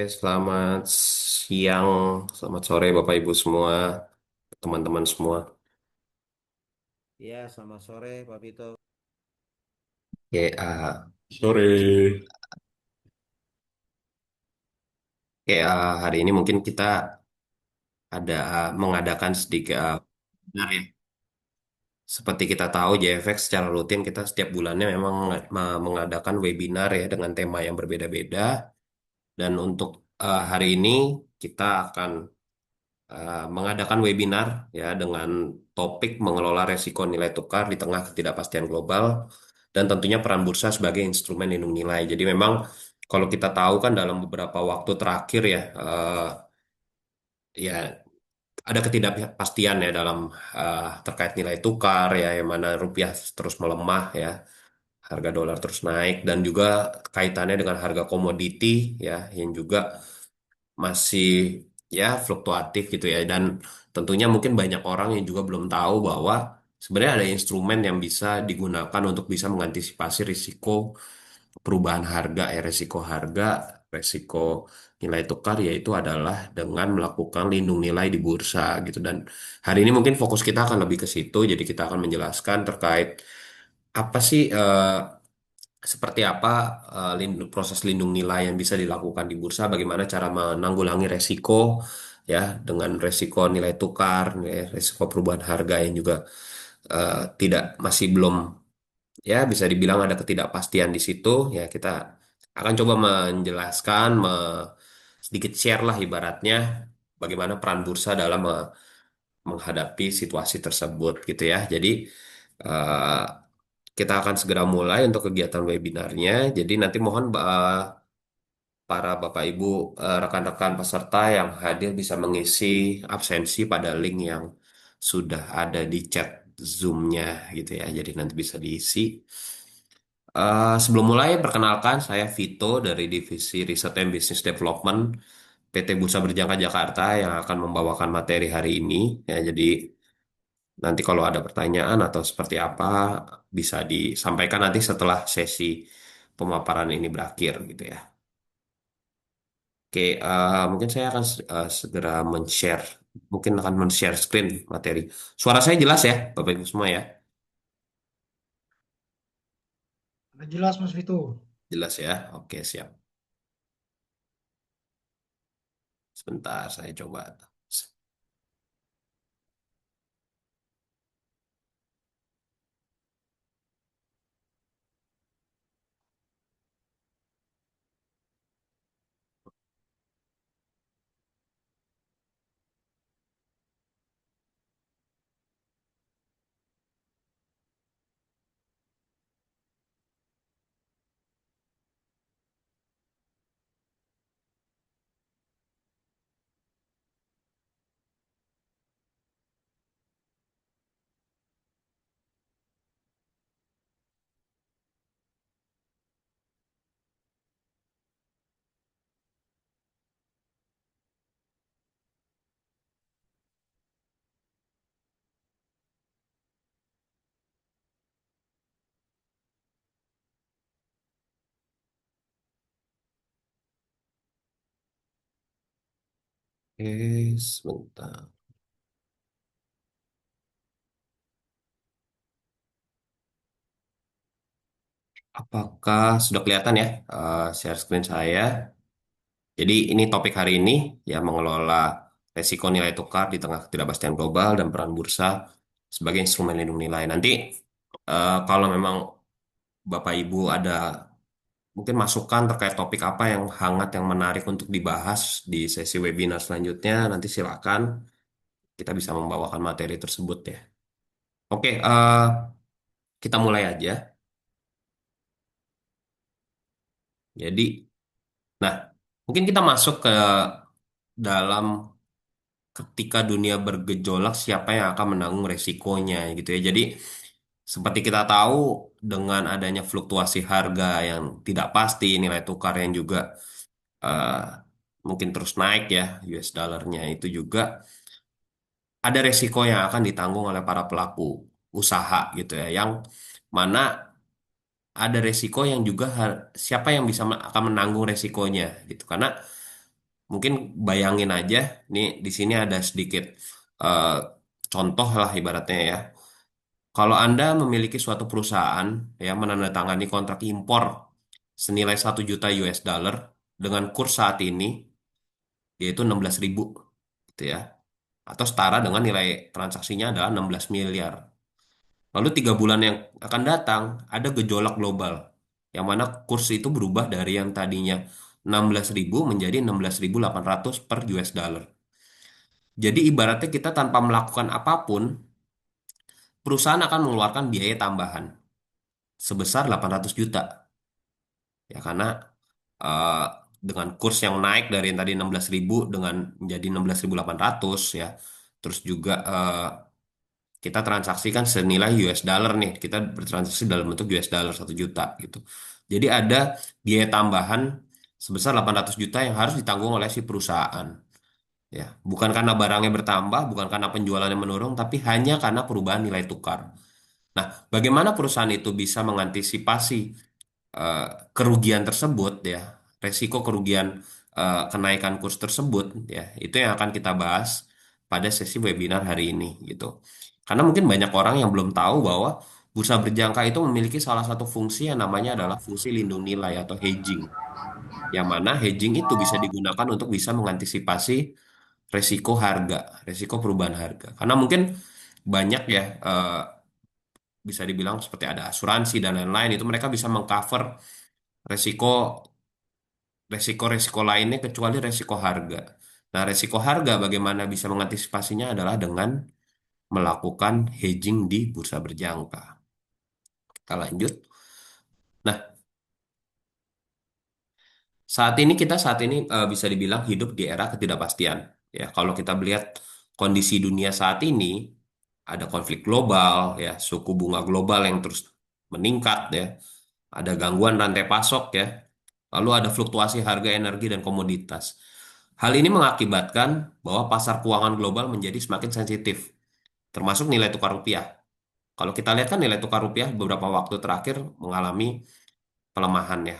Selamat siang, selamat sore Bapak Ibu semua, teman-teman semua. Iya, selamat sore Pak Vito. Oke, sore. Oke, hari ini mungkin kita ada mengadakan sedikit webinar ya. Seperti kita tahu JFX secara rutin kita setiap bulannya memang mengadakan webinar ya dengan tema yang berbeda-beda. Dan untuk hari ini kita akan mengadakan webinar ya dengan topik mengelola resiko nilai tukar di tengah ketidakpastian global dan tentunya peran bursa sebagai instrumen lindung nilai. Jadi memang kalau kita tahu kan dalam beberapa waktu terakhir ya ya ada ketidakpastian ya dalam terkait nilai tukar ya yang mana rupiah terus melemah ya, harga dolar terus naik dan juga kaitannya dengan harga komoditi ya yang juga masih ya fluktuatif gitu ya dan tentunya mungkin banyak orang yang juga belum tahu bahwa sebenarnya ada instrumen yang bisa digunakan untuk bisa mengantisipasi risiko perubahan harga ya resiko nilai tukar yaitu adalah dengan melakukan lindung nilai di bursa gitu dan hari ini mungkin fokus kita akan lebih ke situ jadi kita akan menjelaskan terkait apa sih seperti apa proses lindung nilai yang bisa dilakukan di bursa, bagaimana cara menanggulangi resiko ya dengan resiko nilai tukar, ya, resiko perubahan harga yang juga tidak masih belum ya bisa dibilang ada ketidakpastian di situ ya kita akan coba menjelaskan sedikit share lah ibaratnya bagaimana peran bursa dalam menghadapi situasi tersebut gitu ya. Jadi eh, kita akan segera mulai untuk kegiatan webinarnya. Jadi nanti mohon para Bapak Ibu rekan-rekan peserta yang hadir bisa mengisi absensi pada link yang sudah ada di chat Zoom-nya gitu ya. Jadi nanti bisa diisi. Sebelum mulai, perkenalkan saya Vito dari Divisi Riset and Business Development PT Bursa Berjangka Jakarta yang akan membawakan materi hari ini. Ya, jadi nanti kalau ada pertanyaan atau seperti apa bisa disampaikan nanti setelah sesi pemaparan ini berakhir gitu ya. Oke, mungkin saya akan segera men-share, mungkin akan men-share screen materi. Suara saya jelas ya, Bapak Ibu semua ya? Udah jelas Mas Vito. Jelas ya? Oke, siap. Sebentar, saya coba. Oke, sebentar. Apakah sudah kelihatan ya share screen saya? Jadi ini topik hari ini ya mengelola resiko nilai tukar di tengah ketidakpastian global dan peran bursa sebagai instrumen lindung nilai. Nanti kalau memang Bapak Ibu ada mungkin masukan terkait topik apa yang hangat yang menarik untuk dibahas di sesi webinar selanjutnya, nanti silakan kita bisa membawakan materi tersebut ya. Oke, kita mulai aja. Jadi, nah mungkin kita masuk ke dalam ketika dunia bergejolak siapa yang akan menanggung resikonya gitu ya. Jadi seperti kita tahu dengan adanya fluktuasi harga yang tidak pasti, nilai tukar yang juga eh, mungkin terus naik ya US dollarnya itu juga ada resiko yang akan ditanggung oleh para pelaku usaha gitu ya. Yang mana ada resiko yang juga siapa yang bisa akan menanggung resikonya gitu. Karena Mungkin bayangin aja, nih di sini ada sedikit eh, contoh lah ibaratnya ya. Kalau Anda memiliki suatu perusahaan ya menandatangani kontrak impor senilai 1 juta US dollar dengan kurs saat ini yaitu 16.000 gitu ya. Atau setara dengan nilai transaksinya adalah 16 miliar. Lalu 3 bulan yang akan datang ada gejolak global yang mana kurs itu berubah dari yang tadinya 16.000 menjadi 16.800 per US dollar. Jadi ibaratnya kita tanpa melakukan apapun, perusahaan akan mengeluarkan biaya tambahan sebesar 800 juta. Ya karena eh, dengan kurs yang naik dari yang tadi 16.000 dengan menjadi 16.800 ya. Terus juga kita transaksikan senilai US dollar nih. Kita bertransaksi dalam bentuk US dollar 1 juta gitu. Jadi ada biaya tambahan sebesar 800 juta yang harus ditanggung oleh si perusahaan. Ya, bukan karena barangnya bertambah, bukan karena penjualannya menurun, tapi hanya karena perubahan nilai tukar. Nah, bagaimana perusahaan itu bisa mengantisipasi eh, kerugian tersebut ya, resiko kerugian kenaikan kurs tersebut ya, itu yang akan kita bahas pada sesi webinar hari ini gitu. Karena mungkin banyak orang yang belum tahu bahwa bursa berjangka itu memiliki salah satu fungsi yang namanya adalah fungsi lindung nilai atau hedging. Yang mana hedging itu bisa digunakan untuk bisa mengantisipasi resiko harga, resiko perubahan harga. Karena mungkin banyak ya bisa dibilang seperti ada asuransi dan lain-lain itu mereka bisa mengcover resiko resiko-resiko lainnya kecuali resiko harga. Nah, resiko harga bagaimana bisa mengantisipasinya adalah dengan melakukan hedging di bursa berjangka. Kita lanjut. Nah, saat ini bisa dibilang hidup di era ketidakpastian. Ya, kalau kita melihat kondisi dunia saat ini, ada konflik global, ya, suku bunga global yang terus meningkat, ya, ada gangguan rantai pasok, ya, lalu ada fluktuasi harga energi dan komoditas. Hal ini mengakibatkan bahwa pasar keuangan global menjadi semakin sensitif, termasuk nilai tukar rupiah. Kalau kita lihat kan nilai tukar rupiah beberapa waktu terakhir mengalami pelemahan ya,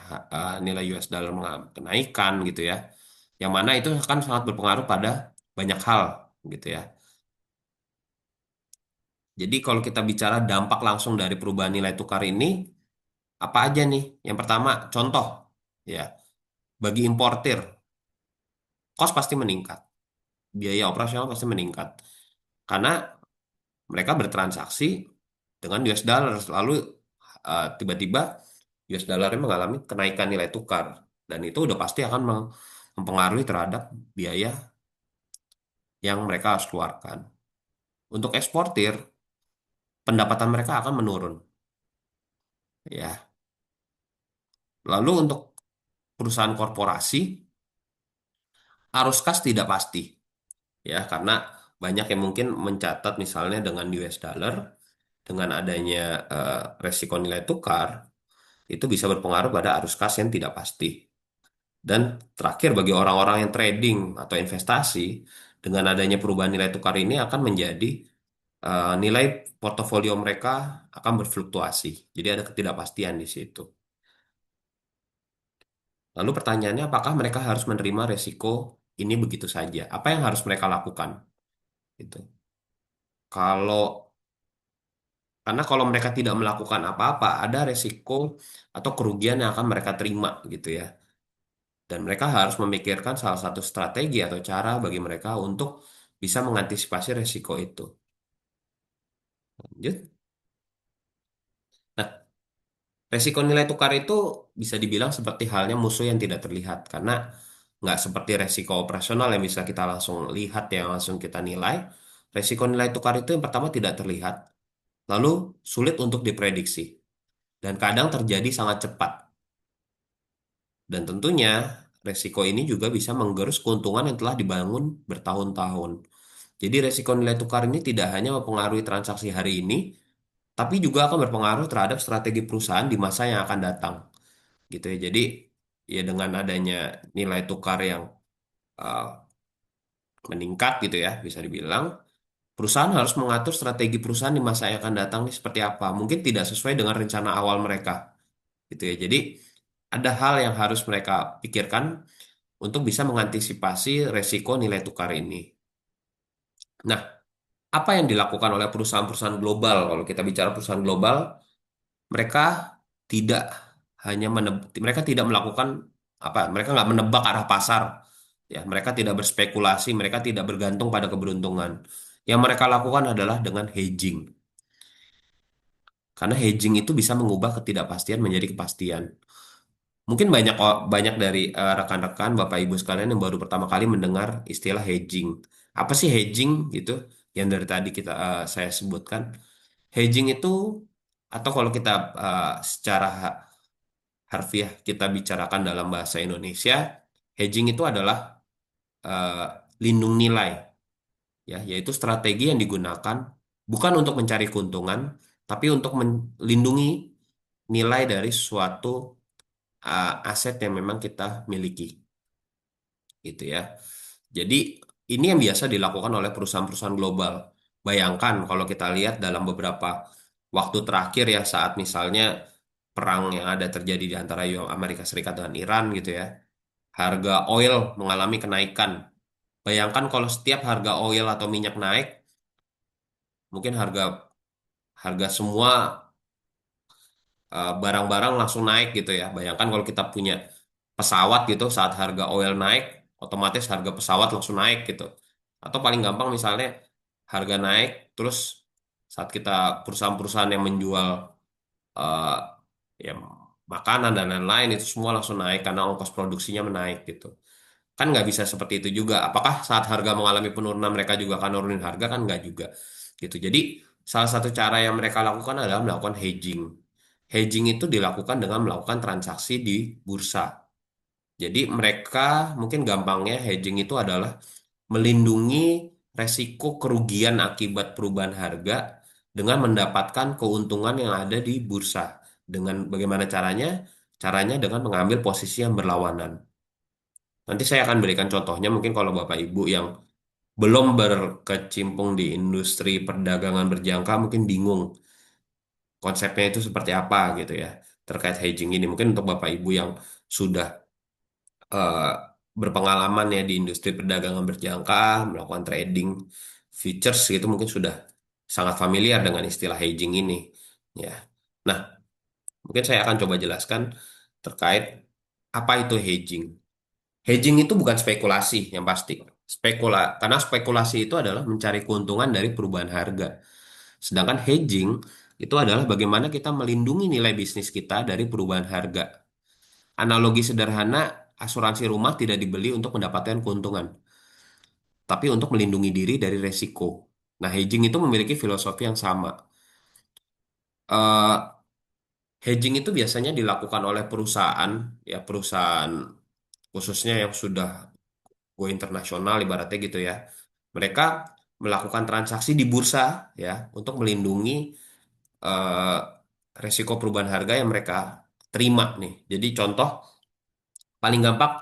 nilai US dollar mengalami kenaikan gitu ya. Yang mana itu akan sangat berpengaruh pada banyak hal gitu ya. Jadi kalau kita bicara dampak langsung dari perubahan nilai tukar ini, apa aja nih? Yang pertama, contoh ya, bagi importir, kos pasti meningkat, biaya operasional pasti meningkat. Karena mereka bertransaksi dengan US dollar, lalu tiba-tiba US dollarnya mengalami kenaikan nilai tukar. Dan itu udah pasti akan mempengaruhi terhadap biaya yang mereka harus keluarkan. Untuk eksportir, pendapatan mereka akan menurun. Ya, lalu untuk perusahaan korporasi, arus kas tidak pasti. Ya, karena banyak yang mungkin mencatat misalnya dengan US dollar, dengan adanya resiko nilai tukar, itu bisa berpengaruh pada arus kas yang tidak pasti. Dan terakhir bagi orang-orang yang trading atau investasi, dengan adanya perubahan nilai tukar ini akan menjadi nilai portofolio mereka akan berfluktuasi. Jadi ada ketidakpastian di situ. Lalu pertanyaannya, apakah mereka harus menerima resiko ini begitu saja? Apa yang harus mereka lakukan? Gitu. Kalau karena kalau mereka tidak melakukan apa-apa, ada resiko atau kerugian yang akan mereka terima gitu ya. Dan mereka harus memikirkan salah satu strategi atau cara bagi mereka untuk bisa mengantisipasi resiko itu. Lanjut. Nah, resiko nilai tukar itu bisa dibilang seperti halnya musuh yang tidak terlihat karena nggak seperti resiko operasional yang bisa kita langsung lihat yang langsung kita nilai. Resiko nilai tukar itu yang pertama tidak terlihat, lalu sulit untuk diprediksi dan kadang terjadi sangat cepat. Dan tentunya resiko ini juga bisa menggerus keuntungan yang telah dibangun bertahun-tahun. Jadi resiko nilai tukar ini tidak hanya mempengaruhi transaksi hari ini, tapi juga akan berpengaruh terhadap strategi perusahaan di masa yang akan datang. Gitu ya. Jadi ya dengan adanya nilai tukar yang uh, meningkat gitu ya, bisa dibilang perusahaan harus mengatur strategi perusahaan di masa yang akan datang nih seperti apa. Mungkin tidak sesuai dengan rencana awal mereka gitu ya. Jadi ada hal yang harus mereka pikirkan untuk bisa mengantisipasi resiko nilai tukar ini. Nah, apa yang dilakukan oleh perusahaan-perusahaan global? Kalau kita bicara perusahaan global, mereka tidak mereka tidak melakukan apa? Mereka nggak menebak arah pasar. Ya, mereka tidak berspekulasi, mereka tidak bergantung pada keberuntungan. Yang mereka lakukan adalah dengan hedging. Karena hedging itu bisa mengubah ketidakpastian menjadi kepastian. Mungkin banyak dari rekan-rekan Bapak Ibu sekalian yang baru pertama kali mendengar istilah hedging. Apa sih hedging gitu? Yang dari tadi saya sebutkan. Hedging itu atau kalau kita secara harfiah kita bicarakan dalam bahasa Indonesia, hedging itu adalah eh, lindung nilai, ya, yaitu strategi yang digunakan bukan untuk mencari keuntungan, tapi untuk melindungi nilai dari suatu aset yang memang kita miliki, gitu ya. Jadi ini yang biasa dilakukan oleh perusahaan-perusahaan global. Bayangkan kalau kita lihat dalam beberapa waktu terakhir ya saat misalnya perang yang ada terjadi di antara Amerika Serikat dengan Iran gitu ya. Harga oil mengalami kenaikan. Bayangkan kalau setiap harga oil atau minyak naik, mungkin harga harga semua barang-barang langsung naik gitu ya. Bayangkan kalau kita punya pesawat gitu, saat harga oil naik, otomatis harga pesawat langsung naik gitu. Atau paling gampang misalnya harga naik, terus saat kita perusahaan-perusahaan yang menjual eh, ya makanan dan lain-lain itu semua langsung naik karena ongkos produksinya menaik gitu. Kan nggak bisa seperti itu juga. Apakah saat harga mengalami penurunan mereka juga akan nurunin harga? Kan nggak juga gitu. Jadi salah satu cara yang mereka lakukan adalah melakukan hedging. Hedging itu dilakukan dengan melakukan transaksi di bursa. Jadi mereka mungkin gampangnya hedging itu adalah melindungi resiko kerugian akibat perubahan harga dengan mendapatkan keuntungan yang ada di bursa. Dengan bagaimana caranya? Caranya dengan mengambil posisi yang berlawanan. Nanti saya akan berikan contohnya mungkin kalau Bapak Ibu yang belum berkecimpung di industri perdagangan berjangka mungkin bingung konsepnya itu seperti apa gitu ya terkait hedging ini. Mungkin untuk Bapak Ibu yang sudah eh, berpengalaman ya di industri perdagangan berjangka, melakukan trading futures gitu mungkin sudah sangat familiar dengan istilah hedging ini ya. Nah, mungkin saya akan coba jelaskan terkait apa itu hedging. Hedging itu bukan spekulasi yang pasti. Karena spekulasi itu adalah mencari keuntungan dari perubahan harga. Sedangkan hedging itu adalah bagaimana kita melindungi nilai bisnis kita dari perubahan harga. Analogi sederhana, asuransi rumah tidak dibeli untuk mendapatkan keuntungan, tapi untuk melindungi diri dari resiko. Nah, hedging itu memiliki filosofi yang sama. Eh, Hedging itu biasanya dilakukan oleh perusahaan, ya perusahaan khususnya yang sudah go internasional ibaratnya gitu ya. Mereka melakukan transaksi di bursa ya untuk melindungi eh, resiko perubahan harga yang mereka terima nih. Jadi contoh paling gampang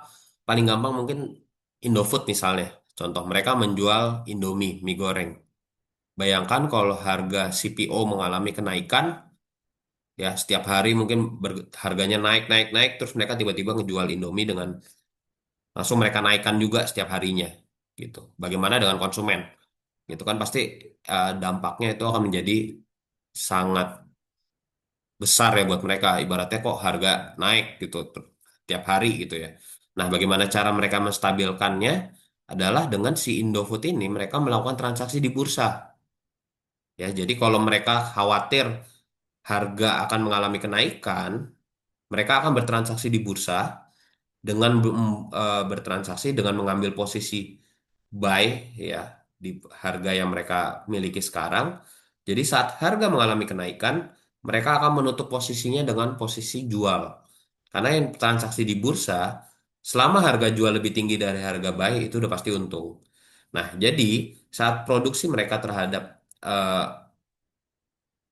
paling gampang mungkin Indofood misalnya. Contoh mereka menjual Indomie, mie goreng. Bayangkan kalau harga CPO mengalami kenaikan ya setiap hari mungkin harganya naik naik naik terus mereka tiba-tiba ngejual Indomie dengan langsung mereka naikkan juga setiap harinya gitu. Bagaimana dengan konsumen? Gitu kan pasti dampaknya itu akan menjadi sangat besar ya buat mereka. Ibaratnya kok harga naik gitu tiap hari gitu ya. Nah, bagaimana cara mereka menstabilkannya adalah dengan si Indofood ini mereka melakukan transaksi di bursa. Ya, jadi kalau mereka khawatir harga akan mengalami kenaikan, mereka akan bertransaksi di bursa dengan bertransaksi dengan mengambil posisi buy ya di harga yang mereka miliki sekarang. Jadi saat harga mengalami kenaikan, mereka akan menutup posisinya dengan posisi jual. Karena yang transaksi di bursa, selama harga jual lebih tinggi dari harga buy itu udah pasti untung. Nah, jadi saat produksi mereka terhadap eh,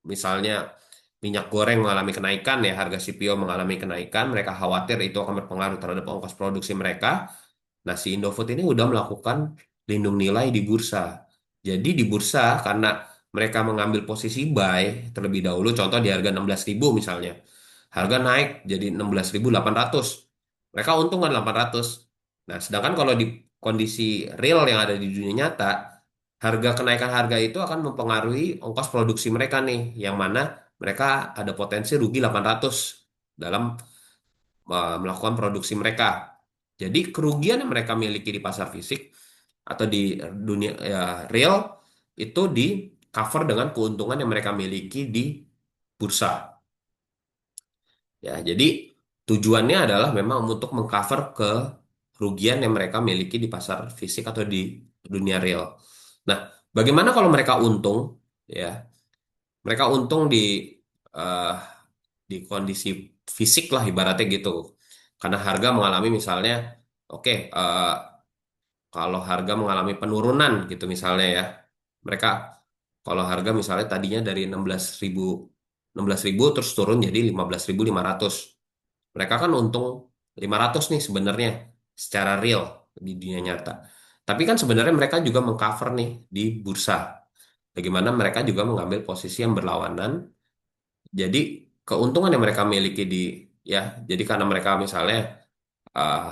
misalnya minyak goreng mengalami kenaikan ya, harga CPO mengalami kenaikan, mereka khawatir itu akan berpengaruh terhadap ongkos produksi mereka. Nah, si Indofood ini udah melakukan lindung nilai di bursa. Jadi di bursa karena mereka mengambil posisi buy terlebih dahulu, contoh di harga 16.000 misalnya. Harga naik jadi 16.800. Mereka untung kan 800. Nah, sedangkan kalau di kondisi real yang ada di dunia nyata, kenaikan harga itu akan mempengaruhi ongkos produksi mereka nih, yang mana mereka ada potensi rugi 800 dalam melakukan produksi mereka. Jadi kerugian yang mereka miliki di pasar fisik atau di dunia ya, real itu di cover dengan keuntungan yang mereka miliki di bursa. Ya, jadi tujuannya adalah memang untuk mengcover kerugian yang mereka miliki di pasar fisik atau di dunia real. Nah, bagaimana kalau mereka untung? Ya, mereka untung eh, di kondisi fisik lah ibaratnya gitu. Karena harga mengalami misalnya, oke, kalau harga mengalami penurunan gitu misalnya ya, mereka kalau harga misalnya tadinya dari 16.000 terus turun jadi 15.500. Mereka kan untung 500 nih sebenarnya secara real di dunia nyata. Tapi kan sebenarnya mereka juga mengcover nih di bursa. Bagaimana mereka juga mengambil posisi yang berlawanan. Jadi keuntungan yang mereka miliki ya, jadi karena mereka misalnya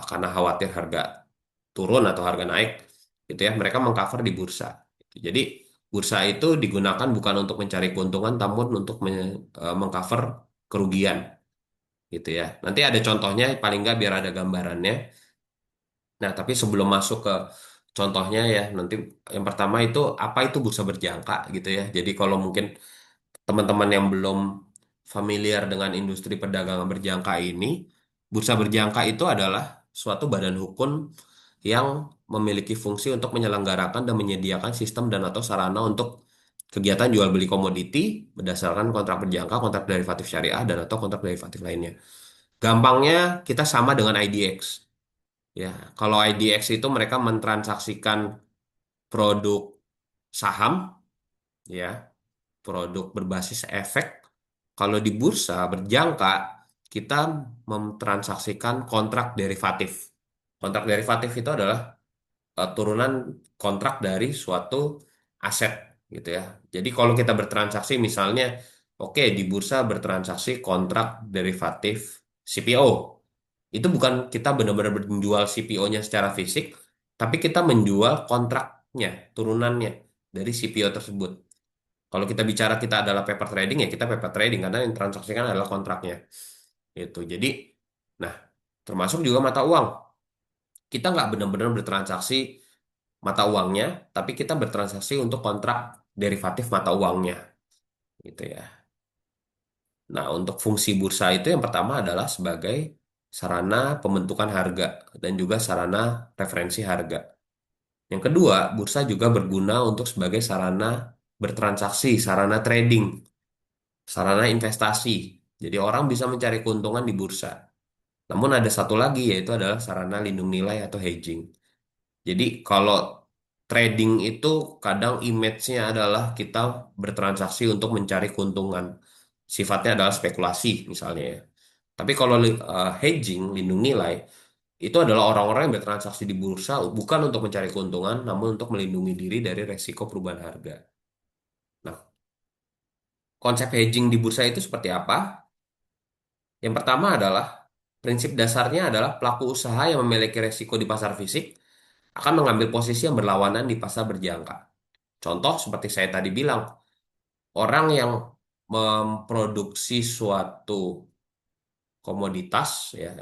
karena khawatir harga turun atau harga naik gitu ya, mereka mengcover di bursa. Jadi bursa itu digunakan bukan untuk mencari keuntungan, namun untuk mengcover kerugian gitu ya. Nanti ada contohnya paling nggak biar ada gambarannya. Nah, tapi sebelum masuk ke contohnya ya, nanti yang pertama itu apa itu bursa berjangka gitu ya. Jadi kalau mungkin teman-teman yang belum familiar dengan industri perdagangan berjangka ini, bursa berjangka itu adalah suatu badan hukum yang memiliki fungsi untuk menyelenggarakan dan menyediakan sistem dan atau sarana untuk kegiatan jual beli komoditi berdasarkan kontrak berjangka, kontrak derivatif syariah dan atau kontrak derivatif lainnya. Gampangnya kita sama dengan IDX. Ya, kalau IDX itu mereka mentransaksikan produk saham, ya, produk berbasis efek. Kalau di bursa berjangka, kita mentransaksikan kontrak derivatif. Kontrak derivatif itu adalah turunan kontrak dari suatu aset, gitu ya. Jadi kalau kita bertransaksi, misalnya, oke, di bursa bertransaksi kontrak derivatif CPO. Itu bukan kita benar-benar menjual CPO-nya secara fisik, tapi kita menjual kontraknya, turunannya dari CPO tersebut. Kalau kita bicara kita adalah paper trading ya kita paper trading karena yang transaksikan adalah kontraknya. Itu. Jadi, nah termasuk juga mata uang. Kita nggak benar-benar bertransaksi mata uangnya, tapi kita bertransaksi untuk kontrak derivatif mata uangnya, gitu ya. Nah, untuk fungsi bursa itu yang pertama adalah sebagai sarana pembentukan harga dan juga sarana referensi harga. Yang kedua, bursa juga berguna untuk sebagai sarana bertransaksi, sarana trading, sarana investasi. Jadi orang bisa mencari keuntungan di bursa. Namun ada satu lagi yaitu adalah sarana lindung nilai atau hedging. Jadi kalau trading itu kadang image-nya adalah kita bertransaksi untuk mencari keuntungan. Sifatnya adalah spekulasi misalnya ya. Tapi kalau hedging, lindung nilai, itu adalah orang-orang yang bertransaksi di bursa bukan untuk mencari keuntungan, namun untuk melindungi diri dari resiko perubahan harga. Nah, konsep hedging di bursa itu seperti apa? Yang pertama adalah prinsip dasarnya adalah pelaku usaha yang memiliki resiko di pasar fisik akan mengambil posisi yang berlawanan di pasar berjangka. Contoh seperti saya tadi bilang, orang yang memproduksi suatu komoditas ya,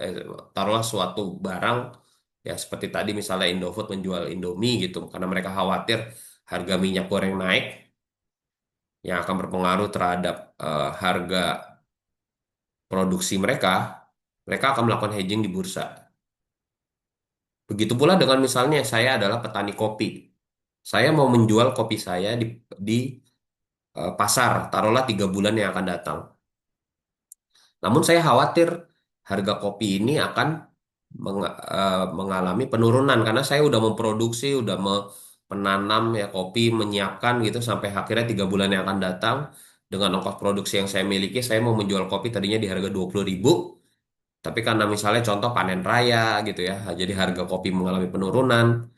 taruhlah suatu barang ya seperti tadi misalnya Indofood menjual Indomie gitu karena mereka khawatir harga minyak goreng naik yang akan berpengaruh terhadap harga produksi mereka, mereka akan melakukan hedging di bursa. Begitu pula dengan misalnya saya adalah petani kopi. Saya mau menjual kopi saya di pasar, taruhlah 3 bulan yang akan datang. Namun saya khawatir harga kopi ini akan mengalami penurunan karena saya udah memproduksi, udah menanam ya kopi, menyiapkan gitu sampai akhirnya 3 bulan yang akan datang dengan ongkos produksi yang saya miliki, saya mau menjual kopi tadinya di harga 20.000, tapi karena misalnya contoh panen raya gitu ya, jadi harga kopi mengalami penurunan.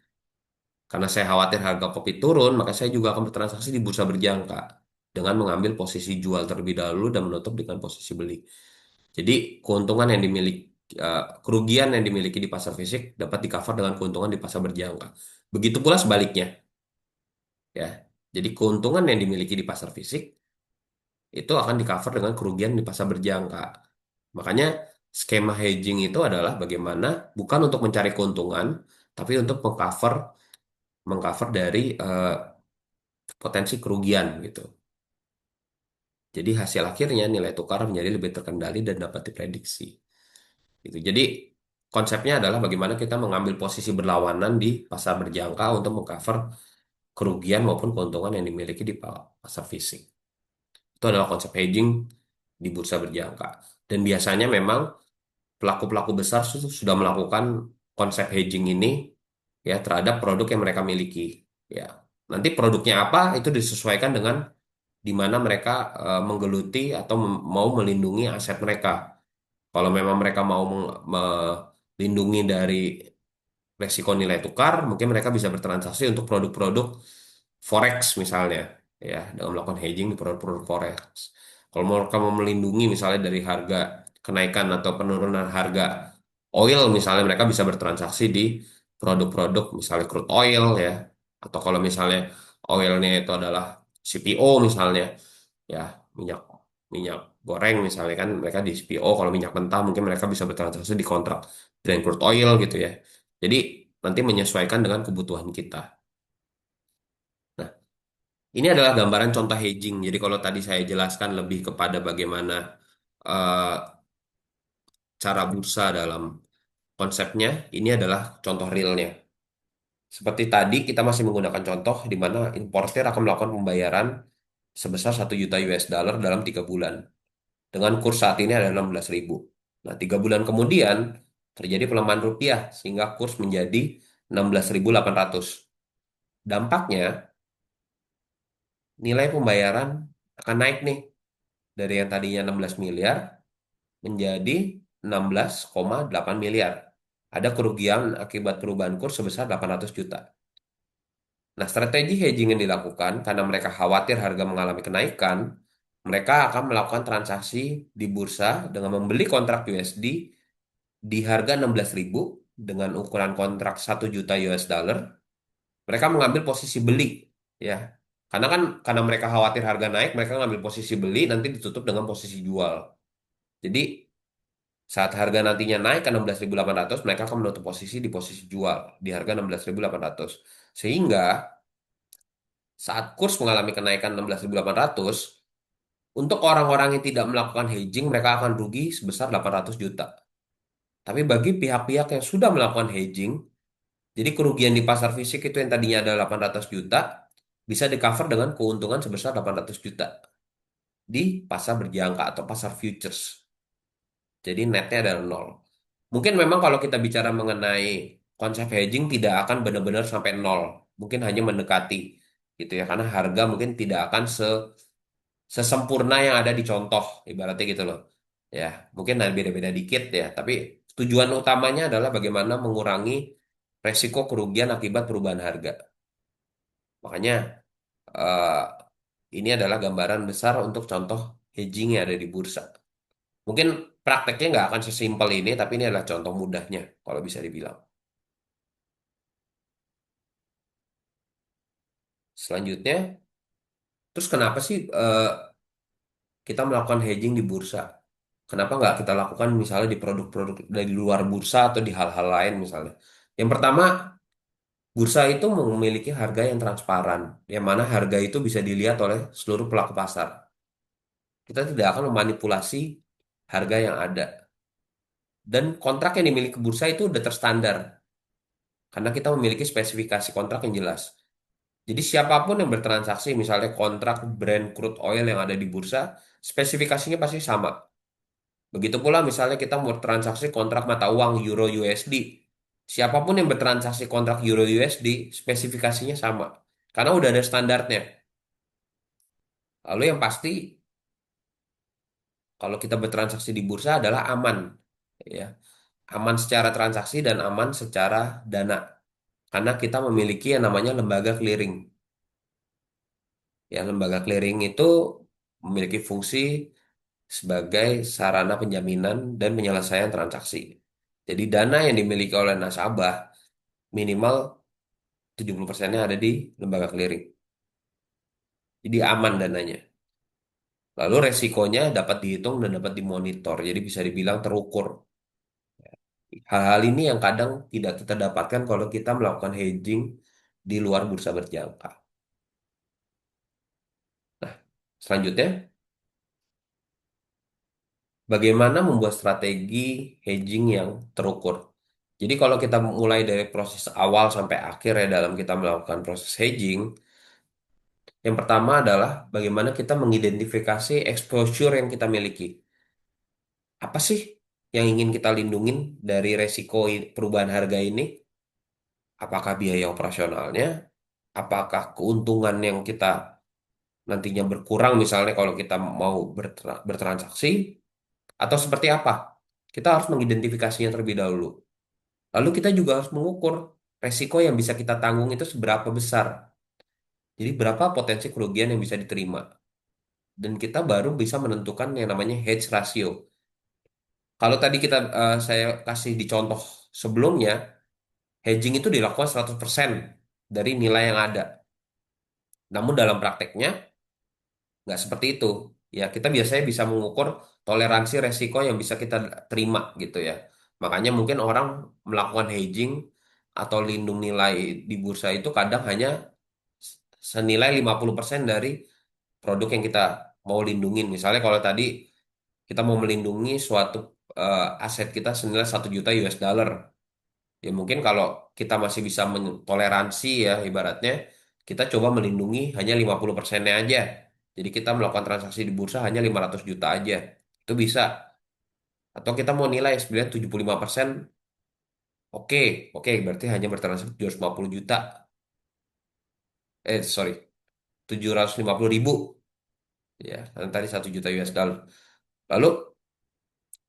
Karena saya khawatir harga kopi turun, maka saya juga akan bertransaksi di bursa berjangka dengan mengambil posisi jual terlebih dahulu dan menutup dengan posisi beli. Jadi keuntungan yang dimiliki kerugian yang dimiliki di pasar fisik dapat di-cover dengan keuntungan di pasar berjangka. Begitu pula sebaliknya, ya. Jadi keuntungan yang dimiliki di pasar fisik itu akan di-cover dengan kerugian di pasar berjangka. Makanya skema hedging itu adalah bagaimana bukan untuk mencari keuntungan, tapi untuk mengcover mengcover dari potensi kerugian gitu. Jadi hasil akhirnya nilai tukar menjadi lebih terkendali dan dapat diprediksi. Gitu. Jadi konsepnya adalah bagaimana kita mengambil posisi berlawanan di pasar berjangka untuk mengcover kerugian maupun keuntungan yang dimiliki di pasar fisik. Itu adalah konsep hedging di bursa berjangka. Dan biasanya memang pelaku-pelaku besar sudah melakukan konsep hedging ini ya terhadap produk yang mereka miliki. Ya, nanti produknya apa itu disesuaikan dengan di mana mereka menggeluti atau mau melindungi aset mereka. Kalau memang mereka mau melindungi dari resiko nilai tukar, mungkin mereka bisa bertransaksi untuk produk-produk forex misalnya, ya, dengan melakukan hedging di produk-produk forex. Kalau mereka mau melindungi misalnya dari harga kenaikan atau penurunan harga oil, misalnya mereka bisa bertransaksi di produk-produk misalnya crude oil ya, atau kalau misalnya oilnya itu adalah CPO misalnya, ya minyak minyak goreng misalnya kan mereka di CPO, kalau minyak mentah mungkin mereka bisa bertransaksi di kontrak Brent crude oil gitu ya. Jadi nanti menyesuaikan dengan kebutuhan kita. Nah, ini adalah gambaran contoh hedging. Jadi kalau tadi saya jelaskan lebih kepada bagaimana eh, cara bursa dalam konsepnya, ini adalah contoh realnya. Seperti tadi kita masih menggunakan contoh di mana importer akan melakukan pembayaran sebesar 1 juta US dollar dalam 3 bulan. Dengan kurs saat ini adalah 16.000. Nah, 3 bulan kemudian terjadi pelemahan rupiah sehingga kurs menjadi 16.800. Dampaknya nilai pembayaran akan naik nih dari yang tadinya 16 miliar menjadi 16,8 miliar. Ada kerugian akibat perubahan kurs sebesar 800 juta. Nah, strategi hedging yang dilakukan karena mereka khawatir harga mengalami kenaikan, mereka akan melakukan transaksi di bursa dengan membeli kontrak USD di harga 16.000 dengan ukuran kontrak 1 juta US dollar. Mereka mengambil posisi beli, ya. Karena mereka khawatir harga naik, mereka mengambil posisi beli nanti ditutup dengan posisi jual. Jadi saat harga nantinya naik ke 16.800, mereka akan menutup posisi di posisi jual di harga 16.800. Sehingga saat kurs mengalami kenaikan 16.800, untuk orang-orang yang tidak melakukan hedging, mereka akan rugi sebesar 800 juta. Tapi bagi pihak-pihak yang sudah melakukan hedging, jadi kerugian di pasar fisik itu yang tadinya ada 800 juta, bisa di-cover dengan keuntungan sebesar 800 juta di pasar berjangka atau pasar futures. Jadi netnya adalah nol. Mungkin memang kalau kita bicara mengenai konsep hedging tidak akan benar-benar sampai nol. Mungkin hanya mendekati gitu ya. Karena harga mungkin tidak akan sesempurna yang ada di contoh, ibaratnya gitu loh. Ya, mungkin ada beda-beda dikit ya. Tapi tujuan utamanya adalah bagaimana mengurangi resiko kerugian akibat perubahan harga. Makanya eh, ini adalah gambaran besar untuk contoh hedging yang ada di bursa. Mungkin prakteknya nggak akan sesimpel ini, tapi ini adalah contoh mudahnya kalau bisa dibilang. Selanjutnya, terus kenapa sih kita melakukan hedging di bursa? Kenapa nggak kita lakukan misalnya di produk-produk dari luar bursa atau di hal-hal lain misalnya? Yang pertama, bursa itu memiliki harga yang transparan, yang mana harga itu bisa dilihat oleh seluruh pelaku pasar. Kita tidak akan memanipulasi harga yang ada. Dan kontrak yang dimiliki bursa itu udah terstandar, karena kita memiliki spesifikasi kontrak yang jelas. Jadi siapapun yang bertransaksi, misalnya kontrak Brent crude oil yang ada di bursa, spesifikasinya pasti sama. Begitu pula misalnya kita mau transaksi kontrak mata uang Euro USD. Siapapun yang bertransaksi kontrak Euro USD, spesifikasinya sama. Karena udah ada standarnya. Lalu yang pasti, kalau kita bertransaksi di bursa adalah aman. Ya. Aman secara transaksi dan aman secara dana. Karena kita memiliki yang namanya lembaga clearing. Ya, lembaga clearing itu memiliki fungsi sebagai sarana penjaminan dan penyelesaian transaksi. Jadi dana yang dimiliki oleh nasabah minimal 70%-nya ada di lembaga clearing. Jadi aman dananya. Lalu resikonya dapat dihitung dan dapat dimonitor. Jadi bisa dibilang terukur. Hal-hal ini yang kadang tidak kita dapatkan kalau kita melakukan hedging di luar bursa berjangka. Nah, selanjutnya, bagaimana membuat strategi hedging yang terukur? Jadi kalau kita mulai dari proses awal sampai akhir ya dalam kita melakukan proses hedging, yang pertama adalah bagaimana kita mengidentifikasi exposure yang kita miliki. Apa sih yang ingin kita lindungin dari resiko perubahan harga ini? Apakah biaya operasionalnya? Apakah keuntungan yang kita nantinya berkurang misalnya kalau kita mau bertransaksi? Atau seperti apa? Kita harus mengidentifikasinya terlebih dahulu. Lalu kita juga harus mengukur resiko yang bisa kita tanggung itu seberapa besar. Jadi berapa potensi kerugian yang bisa diterima. Dan kita baru bisa menentukan yang namanya hedge ratio. Kalau tadi saya kasih di contoh sebelumnya, hedging itu dilakukan 100% dari nilai yang ada. Namun dalam prakteknya nggak seperti itu. Ya, kita biasanya bisa mengukur toleransi resiko yang bisa kita terima gitu ya. Makanya mungkin orang melakukan hedging atau lindung nilai di bursa itu kadang hanya senilai 50% dari produk yang kita mau lindungin. Misalnya kalau tadi kita mau melindungi suatu aset kita senilai 1 juta US dollar. Ya mungkin kalau kita masih bisa mentoleransi ya ibaratnya kita coba melindungi hanya 50%-nya aja. Jadi kita melakukan transaksi di bursa hanya 500 juta aja. Itu bisa. Atau kita mau nilai sebenarnya 75%. Oke, oke berarti hanya bertransaksi 750 juta. Sorry, 750 ribu. Ya, kan tadi 1 juta US dollar. Lalu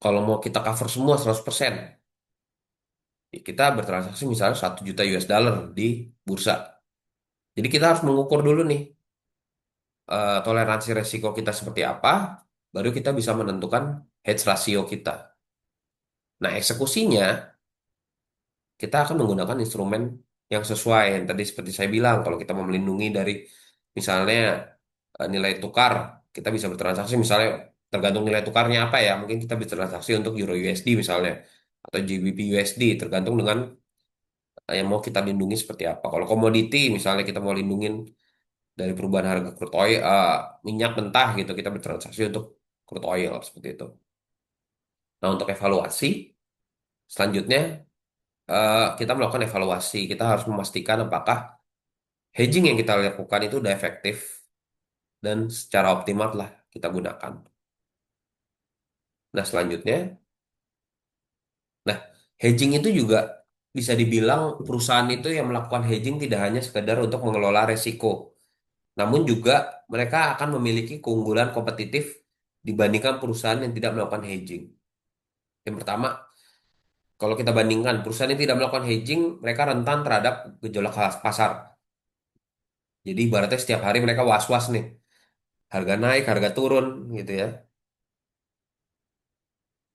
kalau mau kita cover semua 100%, ya kita bertransaksi misalnya 1 juta US dollar di bursa. Jadi kita harus mengukur dulu nih toleransi resiko kita seperti apa, baru kita bisa menentukan hedge ratio kita. Nah, eksekusinya kita akan menggunakan instrumen yang sesuai. Yang tadi seperti saya bilang, kalau kita mau melindungi dari misalnya nilai tukar, kita bisa bertransaksi misalnya tergantung nilai tukarnya apa ya. Mungkin kita bertransaksi untuk Euro USD misalnya atau GBP USD tergantung dengan yang mau kita lindungi seperti apa. Kalau komoditi misalnya kita mau lindungin dari perubahan harga crude oil, minyak mentah gitu, kita bertransaksi untuk crude oil seperti itu. Nah, untuk evaluasi, selanjutnya kita melakukan evaluasi. Kita harus memastikan apakah hedging yang kita lakukan itu udah efektif dan secara optimal lah kita gunakan. Nah, selanjutnya, nah, hedging itu juga bisa dibilang perusahaan itu yang melakukan hedging tidak hanya sekedar untuk mengelola resiko, namun juga mereka akan memiliki keunggulan kompetitif dibandingkan perusahaan yang tidak melakukan hedging. Yang pertama, kalau kita bandingkan perusahaan yang tidak melakukan hedging, mereka rentan terhadap gejolak pasar. Jadi ibaratnya setiap hari mereka was-was nih, harga naik, harga turun gitu ya.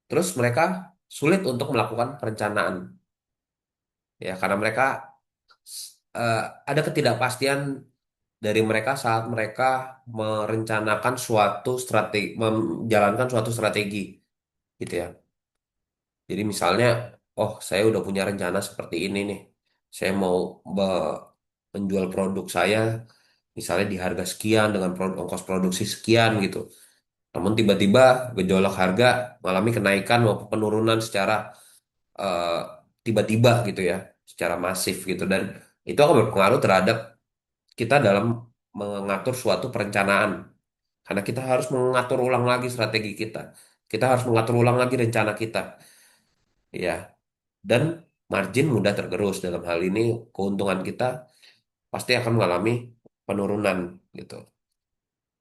Terus mereka sulit untuk melakukan perencanaan ya karena mereka eh, ada ketidakpastian dari mereka saat mereka merencanakan suatu strategi, menjalankan suatu strategi gitu ya. Jadi misalnya, oh saya udah punya rencana seperti ini nih. Saya mau menjual produk saya misalnya di harga sekian dengan ongkos produksi sekian gitu. Namun tiba-tiba gejolak harga mengalami kenaikan maupun penurunan secara eh, tiba-tiba gitu ya, secara masif gitu dan itu akan berpengaruh terhadap kita dalam mengatur suatu perencanaan. Karena kita harus mengatur ulang lagi strategi kita. Kita harus mengatur ulang lagi rencana kita, ya. Dan margin mudah tergerus dalam hal ini keuntungan kita pasti akan mengalami penurunan gitu.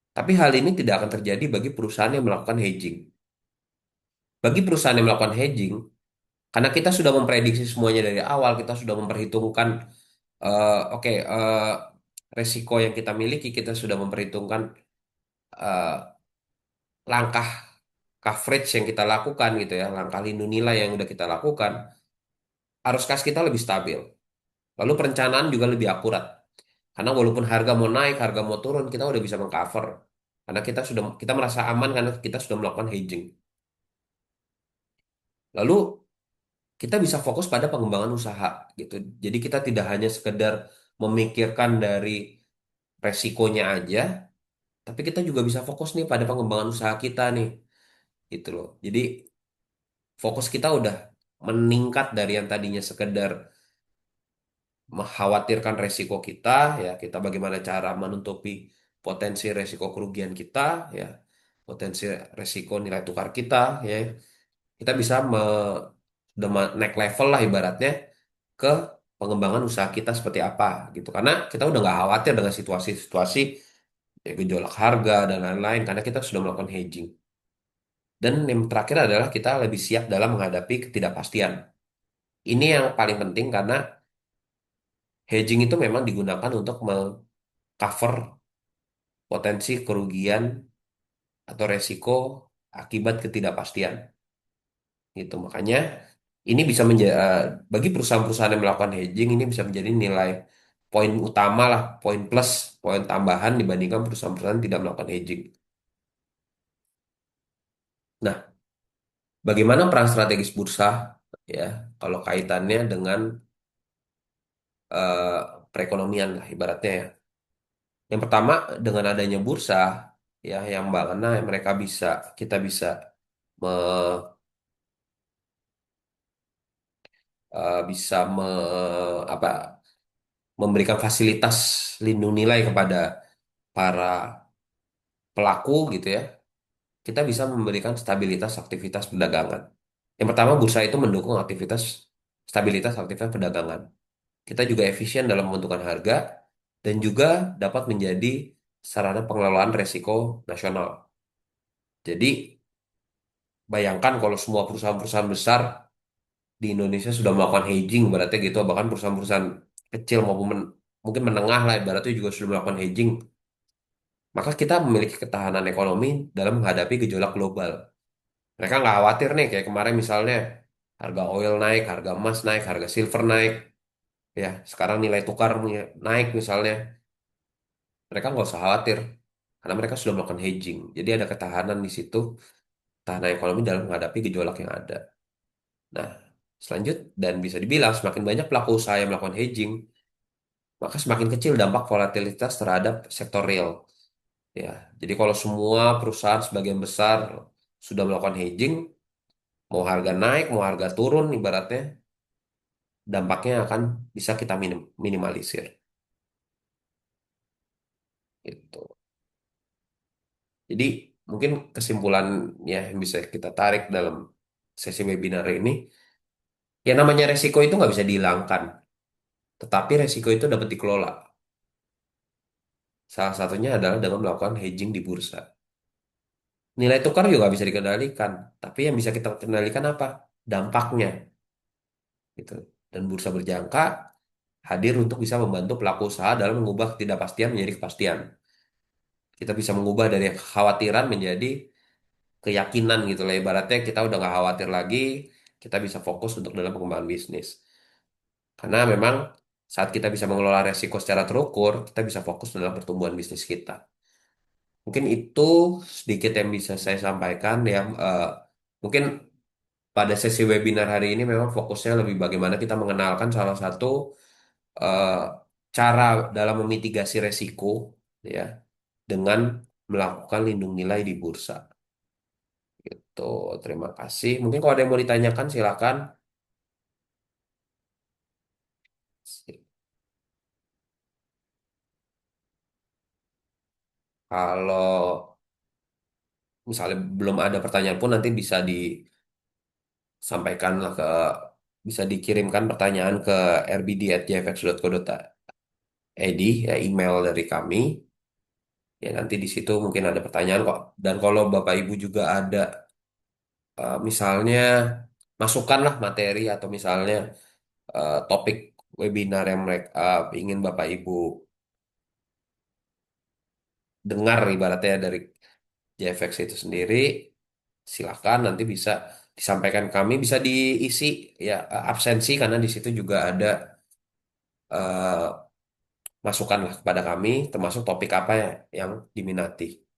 Tapi hal ini tidak akan terjadi bagi perusahaan yang melakukan hedging. Bagi perusahaan yang melakukan hedging, karena kita sudah memprediksi semuanya dari awal, kita sudah memperhitungkan, oke, resiko yang kita miliki, kita sudah memperhitungkan eh, langkah coverage yang kita lakukan gitu ya, langkah lindung nilai yang udah kita lakukan, arus kas kita lebih stabil. Lalu perencanaan juga lebih akurat. Karena walaupun harga mau naik, harga mau turun, kita udah bisa mengcover. Karena kita merasa aman karena kita sudah melakukan hedging. Lalu kita bisa fokus pada pengembangan usaha gitu. Jadi kita tidak hanya sekedar memikirkan dari resikonya aja, tapi kita juga bisa fokus nih pada pengembangan usaha kita nih, gitu loh. Jadi fokus kita udah meningkat dari yang tadinya sekedar mengkhawatirkan resiko kita, ya kita bagaimana cara menutupi potensi resiko kerugian kita, ya potensi resiko nilai tukar kita, ya kita bisa naik level lah ibaratnya ke pengembangan usaha kita seperti apa gitu. Karena kita udah nggak khawatir dengan situasi-situasi ya, gejolak harga dan lain-lain karena kita sudah melakukan hedging. Dan yang terakhir adalah kita lebih siap dalam menghadapi ketidakpastian. Ini yang paling penting karena hedging itu memang digunakan untuk mengcover potensi kerugian atau resiko akibat ketidakpastian gitu. Makanya ini bisa menjadi bagi perusahaan-perusahaan yang melakukan hedging ini bisa menjadi nilai poin utama lah, poin plus, poin tambahan dibandingkan perusahaan-perusahaan yang tidak melakukan hedging. Nah, bagaimana peran strategis bursa ya kalau kaitannya dengan eh, perekonomian lah ibaratnya ya. Yang pertama dengan adanya bursa ya yang mana mereka bisa kita bisa me, bisa apa memberikan fasilitas lindung nilai kepada para pelaku gitu ya. Kita bisa memberikan stabilitas aktivitas perdagangan. Yang pertama bursa itu mendukung stabilitas aktivitas perdagangan. Kita juga efisien dalam menentukan harga dan juga dapat menjadi sarana pengelolaan resiko nasional. Jadi, bayangkan kalau semua perusahaan-perusahaan besar di Indonesia sudah melakukan hedging, berarti gitu, bahkan perusahaan-perusahaan kecil maupun mungkin menengah lah, ibaratnya juga sudah melakukan hedging, maka kita memiliki ketahanan ekonomi dalam menghadapi gejolak global. Mereka nggak khawatir nih, kayak kemarin misalnya harga oil naik, harga emas naik, harga silver naik, ya sekarang nilai tukar naik misalnya. Mereka nggak usah khawatir karena mereka sudah melakukan hedging. Jadi ada ketahanan di situ, ketahanan ekonomi dalam menghadapi gejolak yang ada. Nah, dan bisa dibilang semakin banyak pelaku usaha yang melakukan hedging, maka semakin kecil dampak volatilitas terhadap sektor real. Ya, jadi kalau semua perusahaan sebagian besar sudah melakukan hedging, mau harga naik, mau harga turun, ibaratnya dampaknya akan bisa kita minimalisir. Gitu. Jadi mungkin kesimpulannya yang bisa kita tarik dalam sesi webinar ini, yang namanya resiko itu nggak bisa dihilangkan, tetapi resiko itu dapat dikelola. Salah satunya adalah dengan melakukan hedging di bursa. Nilai tukar juga nggak bisa dikendalikan, tapi yang bisa kita kendalikan apa? Dampaknya, gitu. Dan bursa berjangka hadir untuk bisa membantu pelaku usaha dalam mengubah ketidakpastian menjadi kepastian. Kita bisa mengubah dari kekhawatiran menjadi keyakinan gitu lah. Ibaratnya kita udah nggak khawatir lagi, kita bisa fokus untuk dalam pengembangan bisnis. Karena memang saat kita bisa mengelola resiko secara terukur, kita bisa fokus dalam pertumbuhan bisnis kita. Mungkin itu sedikit yang bisa saya sampaikan ya. Mungkin pada sesi webinar hari ini memang fokusnya lebih bagaimana kita mengenalkan salah satu eh, cara dalam memitigasi resiko ya dengan melakukan lindung nilai di bursa. Gitu. Terima kasih. Mungkin kalau ada yang mau ditanyakan silakan. Kalau misalnya belum ada pertanyaan pun nanti disampaikanlah bisa dikirimkan pertanyaan ke rbd@jfx.co.id ya email dari kami. Ya nanti di situ mungkin ada pertanyaan kok. Dan kalau Bapak Ibu juga ada misalnya masukan lah materi atau misalnya topik webinar yang mereka ingin Bapak Ibu dengar ibaratnya dari JFX itu sendiri, silakan nanti bisa disampaikan kami, bisa diisi ya absensi karena di situ juga ada eh, masukan lah kepada kami termasuk topik apa yang diminati.